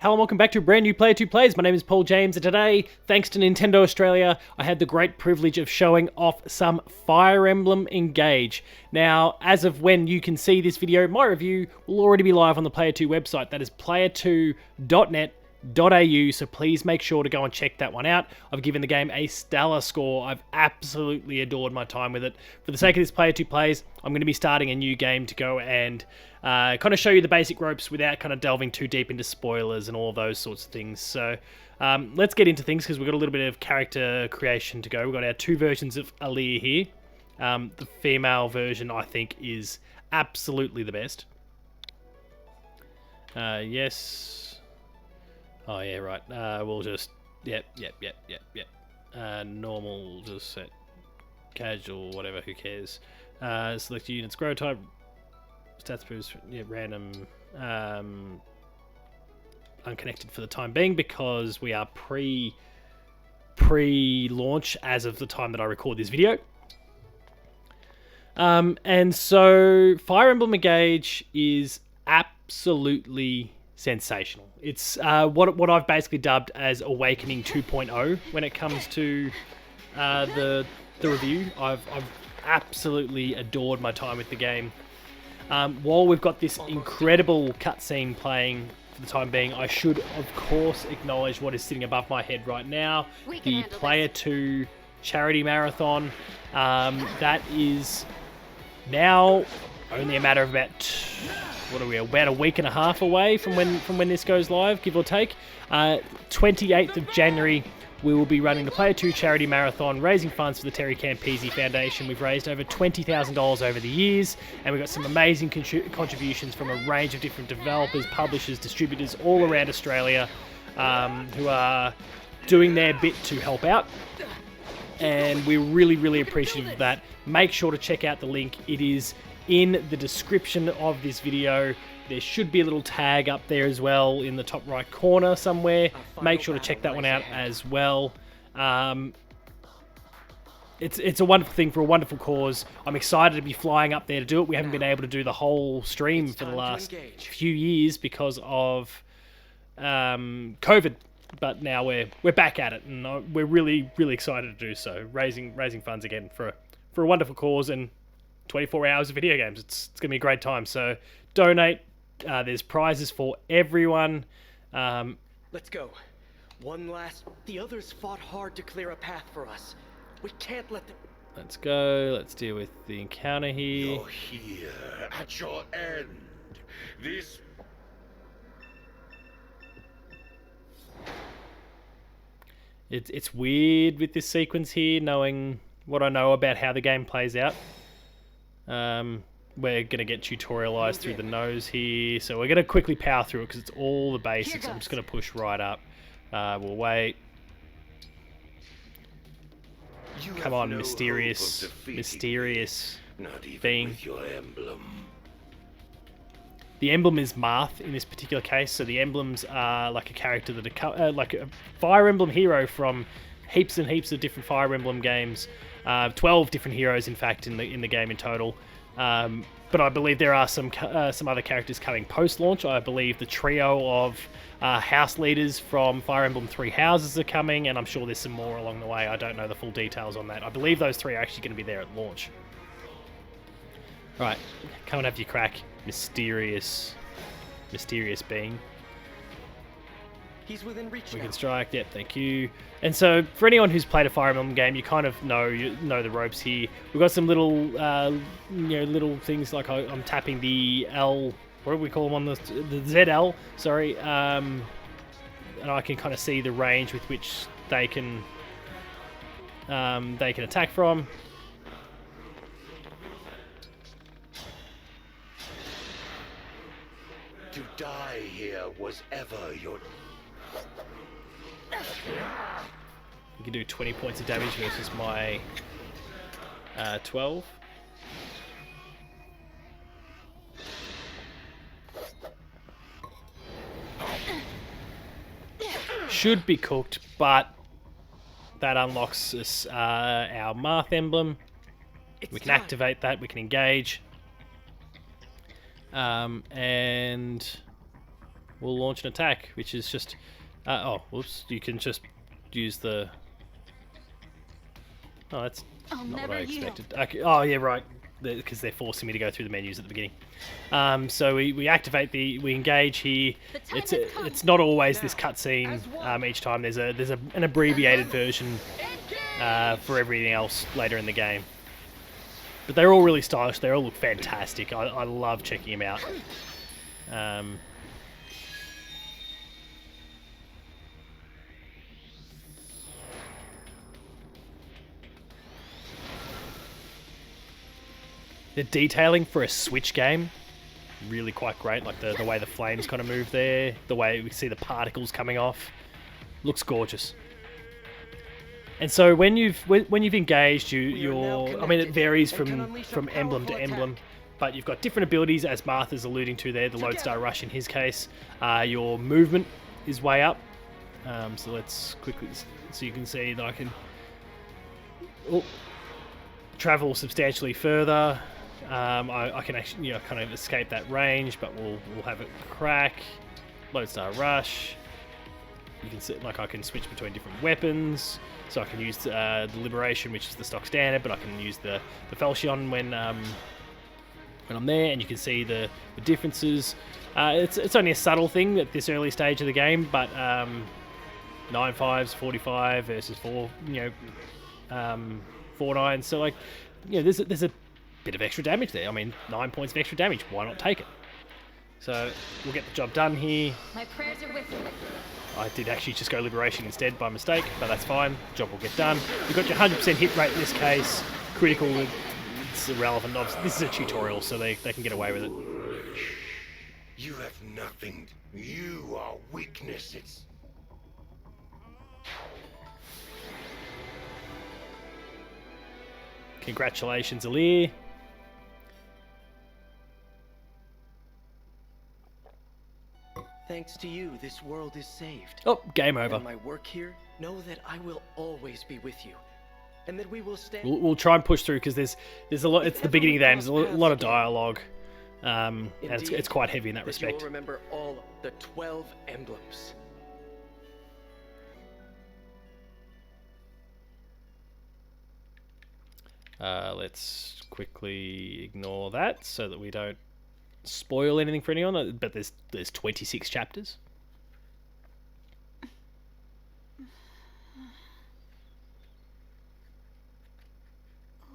Hello and welcome back to a brand new Player 2 Plays. My name is Paul James, and today, thanks to Nintendo Australia, I had the great privilege of showing off some Fire Emblem Engage. Now, as of when you can see this video, my review will already be live on the Player 2 website. That is player2.net.au, so please make sure to go and check that one out. I've given the game a stellar score. I've absolutely adored my time with it. For the sake of this Player 2 Plays, I'm going to be starting a new game to go and kind of show you the basic ropes without kind of delving too deep into spoilers and all of those sorts of things. So let's get into things because we've got a little bit of character creation to go. We've got our two versions of Aaliyah here. The female version, I think, is absolutely the best. Yes. Oh, yeah, right. We'll just... Yep. Normal, just set casual, whatever, who cares. Select units, grow type, stats boost, yeah, random, unconnected for the time being because we are pre-launch as of the time that I record this video. And so Fire Emblem Engage is absolutely sensational. It's what I've basically dubbed as Awakening 2.0 when it comes to the review. I've absolutely adored my time with the game. While we've got this incredible cutscene playing for the time being, I should, of course, acknowledge what is sitting above my head right now. The Player 2 charity marathon. That is now only a matter of about, about a week and a half away from when this goes live, give or take. 28th of January. We will be running the Player 2 charity marathon, raising funds for the Terry Campese Foundation. We've raised over $20,000 over the years, and we've got some amazing contributions from a range of different developers, publishers, distributors all around Australia who are doing their bit to help out. And we're really, really appreciative of that. Make sure to check out the link. It is in the description of this video. There should be a little tag up there as well in the top right corner somewhere. Make sure to check that one out as well. It's a wonderful thing for a wonderful cause. I'm excited to be flying up there to do it. We haven't been able to do the whole stream for the last few years because of COVID, but now we're back at it, and we're really, really excited to do so. Raising funds again for a wonderful cause and 24 hours of video games. It's going to be a great time. So donate. There's prizes for everyone. Let's go. One last... The others fought hard to clear a path for us. We can't let them... Let's go. Let's deal with the encounter here. You're here at your end. This... It's weird with this sequence here, knowing what I know about how the game plays out. We're going to get tutorialized through the nose here, so we're going to quickly power through it because it's all the basics. I'm just going to push right up. We'll wait. Come on, mysterious being. Your emblem. The emblem is Marth in this particular case, so the emblems are like a character that are like a Fire Emblem hero from heaps and heaps of different Fire Emblem games. 12 different heroes, in fact, in the game in total. But I believe there are some other characters coming post-launch. I believe the trio of house leaders from Fire Emblem Three Houses are coming, and I'm sure there's some more along the way. I don't know the full details on that. I believe those three are actually going to be there at launch. Right, come and have your crack, mysterious being. He's within reach We now. can strike. Yep, thank you. And so, for anyone who's played a Fire Emblem game, you kind of know the ropes here. We've got some little, little things like I'm tapping the L. What do we call them on the ZL? Sorry. And I can kind of see the range with which they can attack from. To die here was ever your... You can do 20 points of damage versus my 12. Should be cooked, but that unlocks us our Marth emblem. We can activate that, we can engage. And will launch an attack, which is just... oh, whoops. You can just use the... Oh, that's not what I expected. Okay. Oh, yeah, right. Because they're forcing me to go through the menus at the beginning. So we activate we engage here. It's not always this cutscene each time. There's an abbreviated version for everything else later in the game. But they're all really stylish. They all look fantastic. I love checking them out. The detailing for a Switch game, really quite great. Like the way the flames kind of move there, the way we see the particles coming off, looks gorgeous. And so when you've engaged, I mean, it varies from emblem to emblem, but you've got different abilities, as Martha's alluding to there. The Lodestar Rush in his case, your movement is way up. So let's quickly, so you can see that I can travel substantially further. I can actually, kind of escape that range, but we'll have it crack. Lodestar Rush. You can see, like, I can switch between different weapons. So I can use the Liberation, which is the stock standard, but I can use the Falchion when I'm there, and you can see the differences. It's only a subtle thing at this early stage of the game, but 9.5s, 45 versus 4 9s. So, like, there's a bit of extra damage there. I mean, 9 points of extra damage. Why not take it? So we'll get the job done here. My prayers are with you. I did actually just go Liberation instead by mistake, but that's fine. The job will get done. You've got your 100% hit rate in this case. Critical, it's irrelevant. This is a tutorial, so they can get away with it. You have nothing. You are weaknesses. Congratulations, Alir. Thanks to you, this world is saved. Oh, game over. And my work here, know that I will always be with you, and that we will stand. We'll try and push through because there's a lot. It's the beginning of the game. There's a lot of dialogue, and it's quite heavy in that respect. You'll remember all the 12 emblems. Let's quickly ignore that so that we don't spoil anything for anyone. But there's 26 chapters.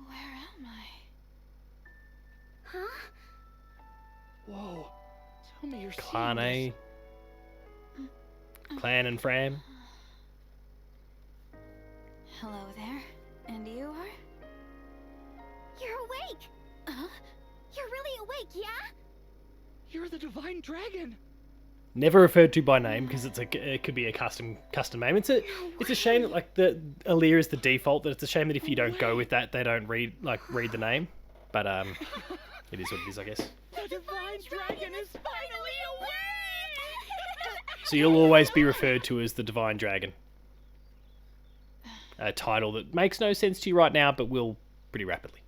Where am I? Huh? Whoa! Tell me you're Clan seeing A, Clan and Fram. Hello there. And you are? You're awake! Huh? You're really awake, yeah? You're the Divine Dragon! Never referred to by name because it could be a custom name. It's a shame that, like, the Alir is the default. That it's a shame that if you don't go with that, they don't read the name. But it is what it is, I guess. The Divine Dragon is finally awake! So you'll always be referred to as the Divine Dragon. A title that makes no sense to you right now, but will pretty rapidly.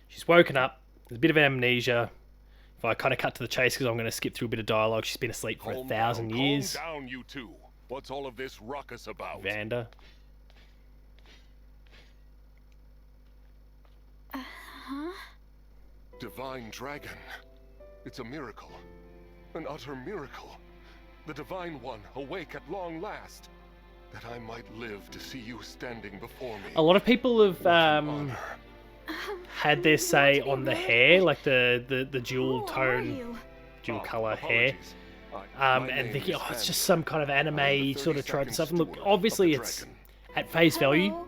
She's woken up. There's a bit of amnesia. If I kind of cut to the chase, because I'm going to skip through a bit of dialogue. She's been asleep for 1,000 years. Calm down, you two. What's all of this ruckus about? Vanda. Huh? Divine Dragon. It's a miracle. An utter miracle. The Divine One awake at long last. That I might live to see you standing before me. A lot of people have Honor. had their say on the hair, like the dual Who are tone, you? dual color hair. My And name thinking, is oh, it's Vanda. just some kind of I am anime the sort of trope and 32nd stuff. And look, steward of obviously the it's dragon. at face value. Hello,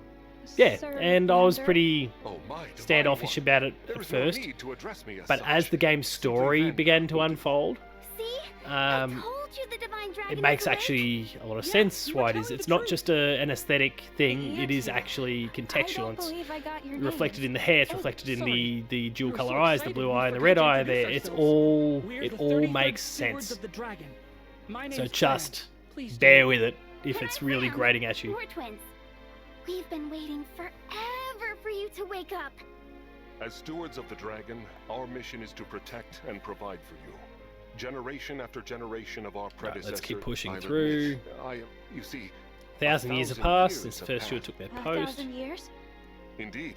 Yeah, Sir and I was Vander? pretty Oh, my Divine standoffish One. about it There at is no first. need to address me as But as such. the game's story Vanda began to will do. unfold, See? I um, told you the Divine Dragon it makes was awake. actually a lot of Yeah, sense you were why it telling is. the It's not truth. just an aesthetic thing, The it is answer. actually I contextual. don't It's believe I got your reflected names. in the hair, it's Oh, reflected in sorry. the dual We're color so eyes, the excited blue we eye and the forgot red to eye introduce there. It's ourselves. all, We're it the all 33rd makes stewards sense. of the dragon. My So name's just Fran. Please bear do. with it if And it's I'm really Fram. grating at you. We're twins. We've been waiting forever for you to wake up. As stewards of the dragon, our mission is to protect and provide for you. Generation after generation of our predecessors. Let's keep pushing I'll through. admit, you see, 1,000 years have 1,000 passed years since the have first steward passed. took their A post. 1,000 years? Indeed.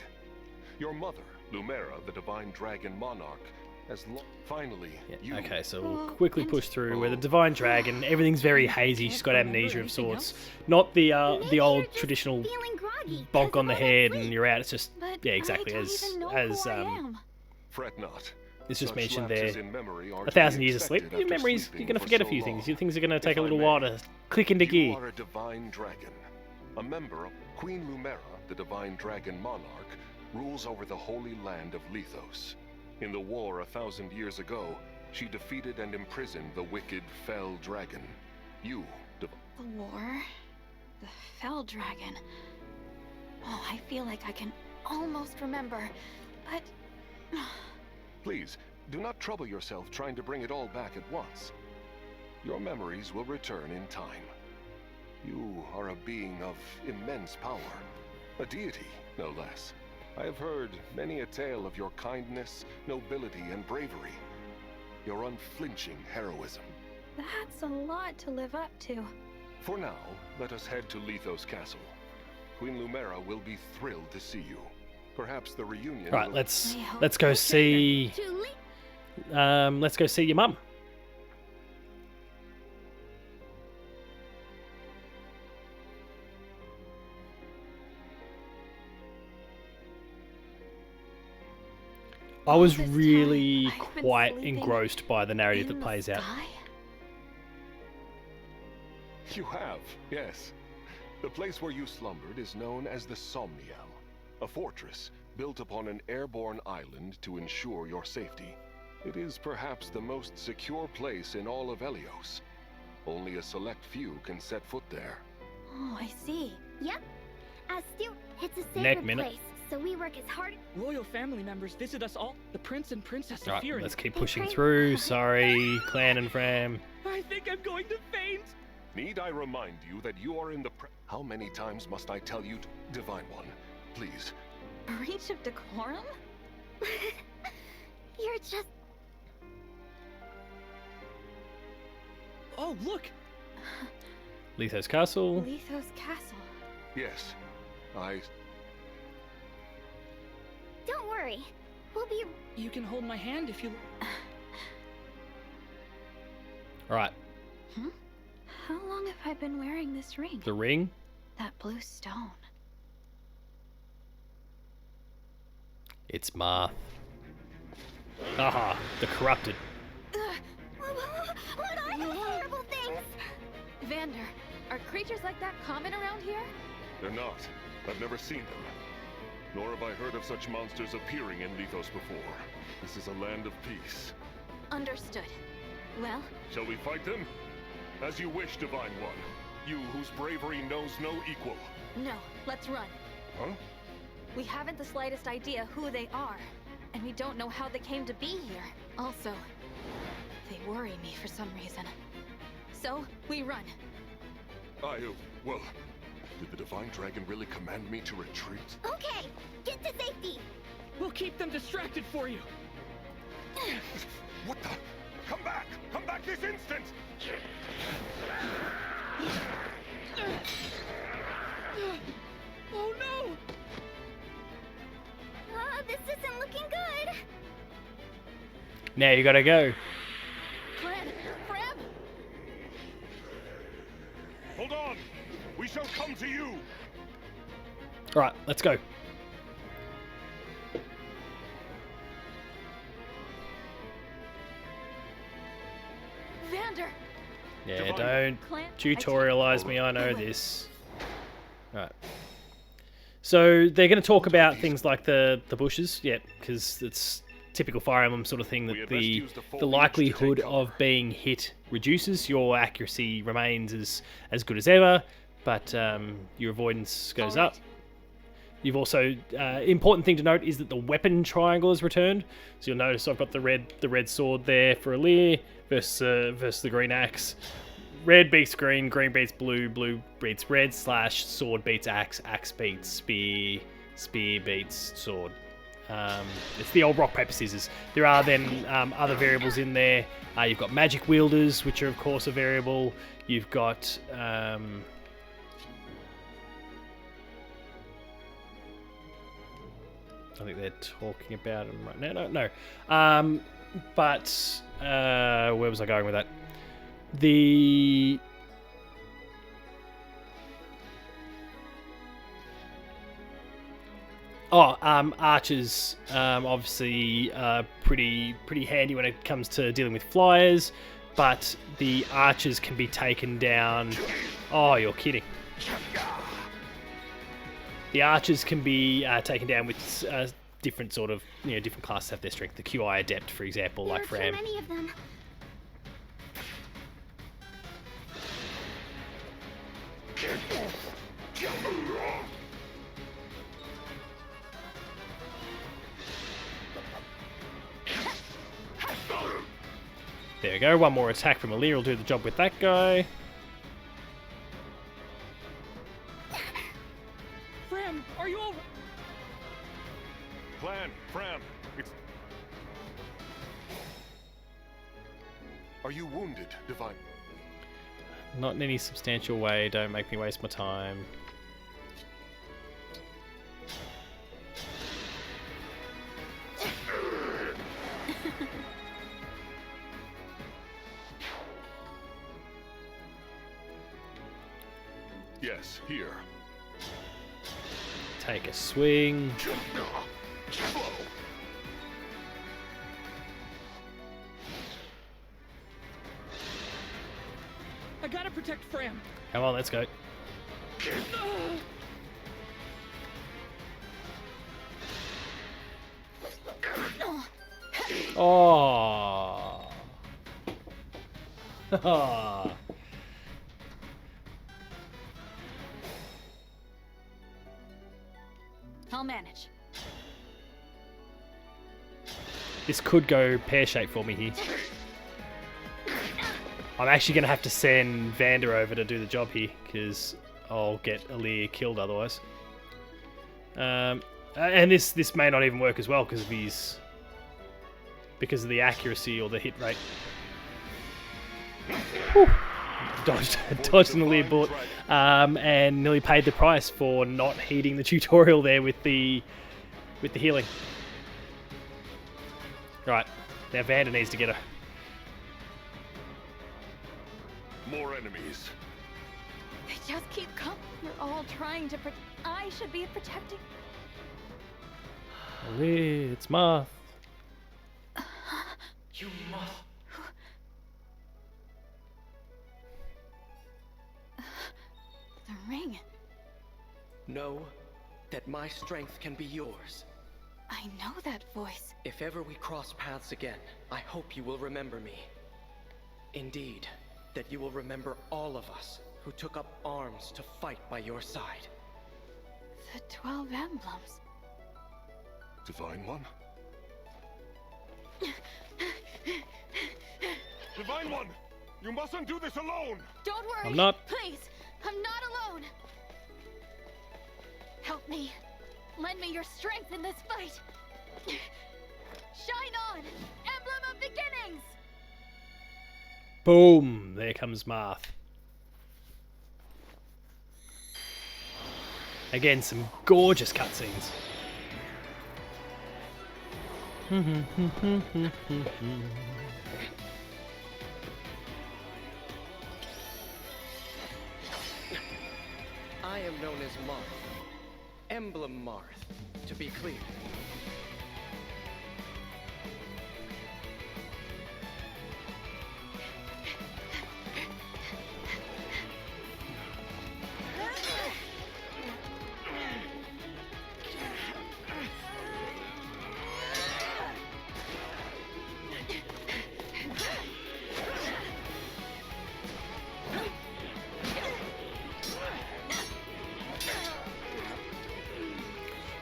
Your mother, Lumera, the divine dragon monarch, has finally you. Okay, so we'll quickly push through where the divine dragon, everything's very hazy. She's got amnesia of sorts, not the Maybe old you're just traditional feeling groggy bonk 'cause on the of all that head sleep. and you're out. It's just But yeah, exactly I don't as even know as who I am. Fret not. it's just Such mentioned lapses there. in memory are to 1,000 be years of sleep. expected Your after memories, sleeping you're going to for forget a so few long. things. Your things are going to take If a I little may, while to click into You gear. are a divine dragon. A member of Queen Lumera, the divine dragon monarch, rules over the holy land of Lethos. In the war 1,000 years ago, she defeated and imprisoned the wicked Fell Dragon. You, The war? The Fell Dragon? Oh, I feel like I can almost remember, but... please, do not trouble yourself trying to bring it all back at once. Your memories will return in time. You are a being of immense power. A deity, no less. I have heard many a tale of your kindness, nobility, and bravery. Your unflinching heroism. That's a lot to live up to. For now, let us head to Lethos Castle. Queen Lumera will be thrilled to see you. Perhaps the reunion Right, will... let's I hope- let's go see Too late. let's go see your mum. I was All this really time, I've been quite sleeping engrossed by the narrative In that the plays out. sky? You have, yes. The place where you slumbered is known as the Somniel, a fortress built upon an airborne island to ensure your safety. It is perhaps the most secure place in all of Helios. Only a select few can set foot there. Oh, I see. Yep. As Stu, it's a Neck sacred minute. place, so we work as hard. Royal family members visit us all. The prince and princess of Right, Fury. let's keep Hey, pushing Frank. through. Sorry, Clan and Fram. I think I'm going to faint. Need I remind you that you are in the How many times must I tell you, Divine One? Please. Breach of decorum? You're just. Oh, look! Lethos Castle. Lethos Castle. Yes. I... Don't worry. We'll be. You can hold my hand if you... Right, How long have I been wearing this ring? the ring. That blue stone. It's Marth. Aha, the corrupted. What are those horrible things? Vander, are creatures like that common around here? They're not. I've never seen them. Nor have I heard of such monsters appearing in Lethos before. This is a land of peace. Understood. Well, Shall we fight them? As you wish, Divine One. You whose bravery knows no equal. no, let's run. Huh? We haven't the slightest idea who they are, and we don't know how they came to be here. Also, they worry me for some reason. So, we run. Well, did the Divine Dragon really command me to retreat? Okay, get to safety. We'll keep them distracted for you. What the? Come back! Come back this instant! Oh no! This isn't looking good. Now you gotta go. Fred! Fred! Hold on! We shall come to you! Alright, let's go. Vander! Yeah, Divine. don't Clint, tutorialize me, I know this. Right. So they're going to talk about things like the bushes, yeah, because it's typical Fire Emblem sort of thing We that had best the use the foliage to likelihood take cover. of being hit reduces. Your accuracy remains as good as ever, but your avoidance goes All up. right. You've also important thing to note is that the weapon triangle is returned. So you'll notice I've got the red sword there for Alir versus the green axe. Red beats green, green beats blue, blue beats red, / sword beats axe, axe beats spear, spear beats sword. It's the old rock, paper, scissors. There are then other variables in there. You've got magic wielders, which are of course a variable. You've got I think they're talking about them right now. No. But where was I going with that? Archers obviously pretty handy when it comes to dealing with flyers, but the archers can be taken down. Oh, you're kidding. The archers can be taken down with different sort of, different classes have their strength. The QI Adept, for example, like for There are too many of them. There we go. One more attack from Alir will do the job with that guy. Fram, are you over? Fram, it's... Are you wounded, Divine? Not in any substantial way. Don't make me waste my time. Yes, here. Take a swing. I gotta protect Fram. Come on, let's go. Oh. I'll manage. This could go pear-shaped for me here. I'm actually going to have to send Vander over to do the job here, because I'll get Alir killed otherwise. And this may not even work as well because of the accuracy or the hit rate. Whew. Dodged an Alir bullet, and nearly paid the price for not heeding the tutorial there with the healing. Right, now Vander needs to get her. More enemies. They just keep coming. They're all trying to I should be protecting. Alir, it's Marth. You must. The ring. Know that my strength can be yours. I know that voice. If ever we cross paths again, I hope you will remember me. Indeed, that you will remember all of us who took up arms to fight by your side. The 12 emblems. Divine One? Divine One! You mustn't do this alone! Don't worry. I'm not. Please, I'm not alone. Help me. Lend me your strength in this fight. Shine on, Emblem of Beginnings! Boom! There comes Marth. Again, some gorgeous cutscenes. I am known as Marth. Emblem Marth, to be clear.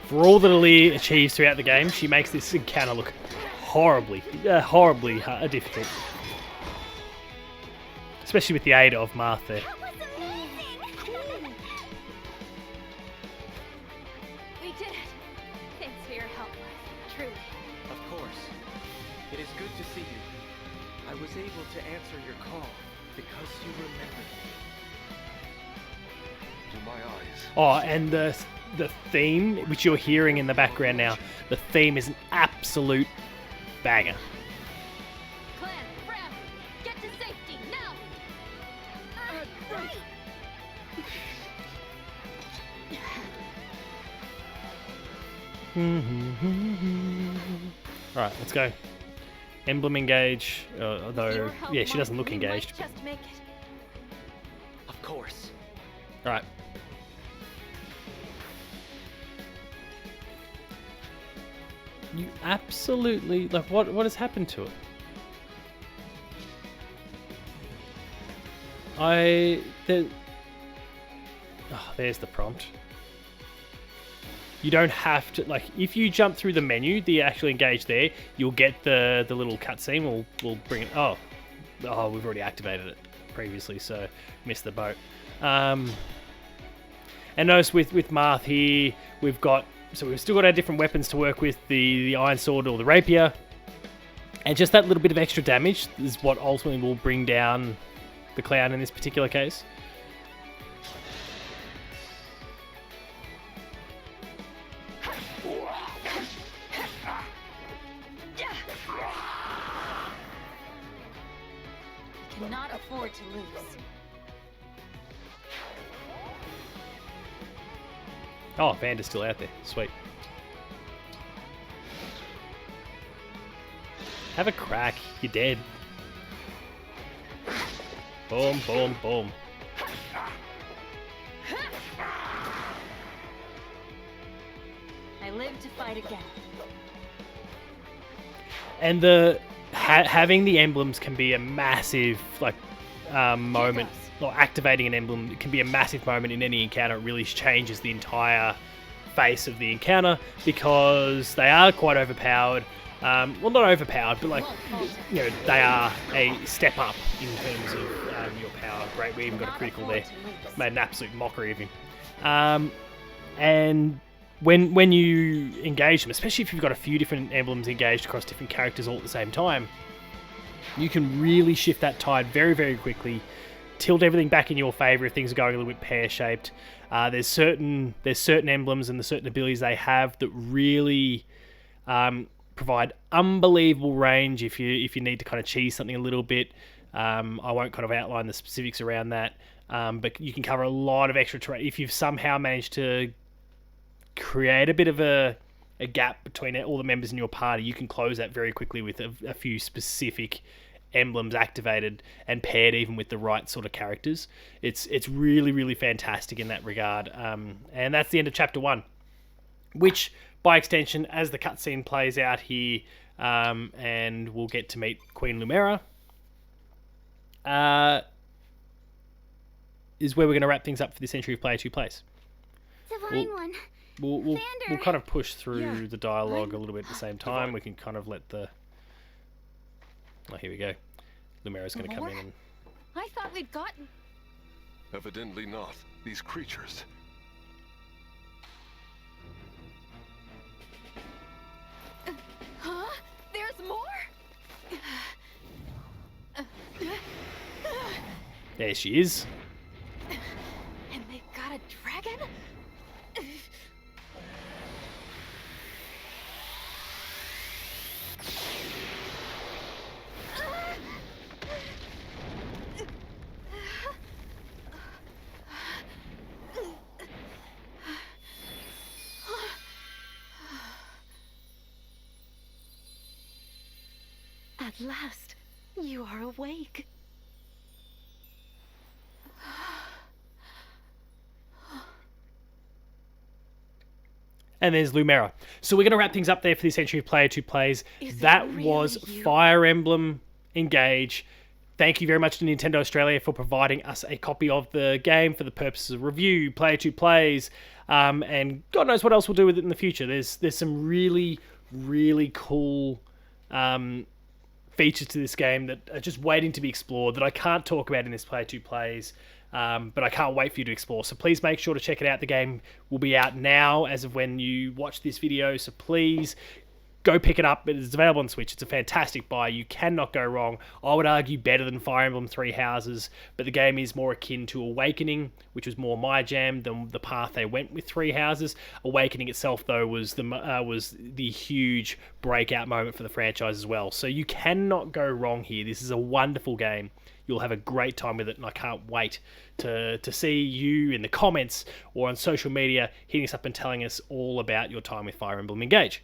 For all that Alir achieves throughout the game, she makes this encounter look horribly difficult. Especially with the aid of Marth there. That was amazing! We did it. Thanks for your help. good to see you. I was able to answer your call because you remembered me. To my eyes. Oh, and the theme, which you're hearing in the background now, the theme is an absolute banger. Clan, Fram, get to safety now. Alright, let's go. Emblem Engage, although, Your help, yeah, she doesn't Mark, look we might engaged. just make it. Of course. Alright. You absolutely, like, what has happened to it? There's the prompt. You don't have to, like, if you jump through the menu, the actual engage there, you'll get the little cutscene. We'll bring it. Oh, we've already activated it previously, so missed the boat. And notice with Marth here, we've still got our different weapons to work with, the iron sword or the rapier, and just that little bit of extra damage is what ultimately will bring down the clown in this particular case. Cannot afford to lose. Oh, Vanda's still out there. Sweet. Have a crack. You're dead. Boom, boom, boom. I live to fight again. And having the emblems can be a massive moment, or activating an emblem can be a massive moment in any encounter. It really changes the entire face of the encounter because they are quite overpowered. Well, not overpowered, but they are a step up in terms of your power. Great, we even got a critical there. Made an absolute mockery of him. And when you engage them, especially if you've got a few different emblems engaged across different characters all at the same time, you can really shift that tide very, very quickly, tilt everything back in your favour if things are going a little bit pear-shaped. There's certain emblems and the certain abilities they have that really provide unbelievable range if you need to kind of cheese something a little bit. I won't kind of outline the specifics around that, but you can cover a lot of extra terrain. If you've somehow managed to create a bit of a gap between all the members in your party, you can close that very quickly with a few specific emblems activated and paired even with the right sort of characters. It's really, really fantastic in that regard. And that's the end of Chapter 1, which, by extension, as the cutscene plays out here, and we'll get to meet Queen Lumera, is where we're going to wrap things up for this entry of Player 2 Plays. Divine One. We'll Vander. kind of push through the dialogue a little bit at the same time. We can kind of let the... Oh, here we go. Lumera's going to come in and... I thought we'd gotten... Evidently not. These creatures. Huh? There's more? There she is. And they've got a dragon? At last, you are awake. And there's Lumera. So we're going to wrap things up there for this entry of Player 2 Plays. Is That it really was you? Fire Emblem Engage. Thank you very much to Nintendo Australia for providing us a copy of the game for the purposes of review, Player 2 Plays, and God knows what else we'll do with it in the future. There's some really, really cool features to this game that are just waiting to be explored that I can't talk about in this Player 2 Plays. But I can't wait for you to explore. So please make sure to check it out. The game will be out now as of when you watch this video. So please Go pick it up. It is available on Switch. It's a fantastic buy. You cannot go wrong. I would argue better than Fire Emblem Three Houses, but the game is more akin to Awakening, which was more my jam than the path they went with Three Houses. Awakening itself, though, was the huge breakout moment for the franchise as well. So you cannot go wrong here. This is a wonderful game. You'll have a great time with it, and I can't wait to see you in the comments or on social media hitting us up and telling us all about your time with Fire Emblem Engage.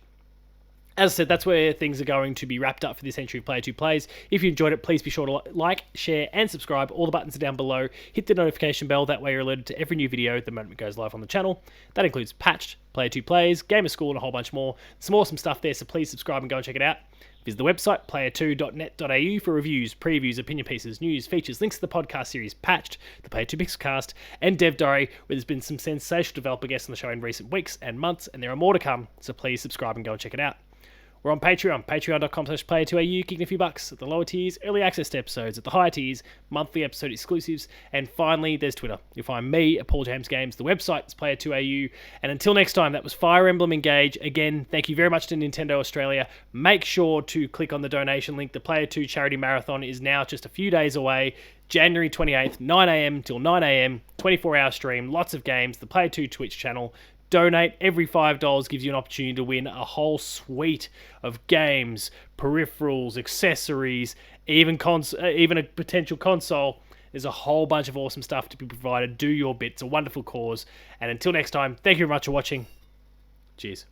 As I said, that's where things are going to be wrapped up for this entry of Player 2 Plays. If you enjoyed it, please be sure to like, share, and subscribe. All the buttons are down below. Hit the notification bell. That way you're alerted to every new video the moment it goes live on the channel. That includes Patched, Player 2 Plays, Gamer School, and a whole bunch more. Some awesome stuff there, so please subscribe and go and check it out. Visit the website, player2.net.au, for reviews, previews, opinion pieces, news, features, links to the podcast series Patched, the Player 2 Pixelcast, and Dev Diary, where there's been some sensational developer guests on the show in recent weeks and months, and there are more to come, so please subscribe and go and check it out. We're on Patreon, patreon.com/player2au, kicking a few bucks at the lower tiers, early access to episodes at the higher tiers, monthly episode exclusives, and finally, there's Twitter. You'll find me at Paul James Games, the website is player2au, and until next time, that was Fire Emblem Engage. Again, thank you very much to Nintendo Australia. Make sure to click on the donation link. The Player 2 Charity Marathon is now just a few days away. January 28th, 9am till 9am, 24-hour stream, lots of games, the Player 2 Twitch channel. Donate. Every $5 gives you an opportunity to win a whole suite of games, peripherals, accessories, even a potential console. There's a whole bunch of awesome stuff to be provided. Do your bit. It's a wonderful cause. And until next time, thank you very much for watching. Cheers.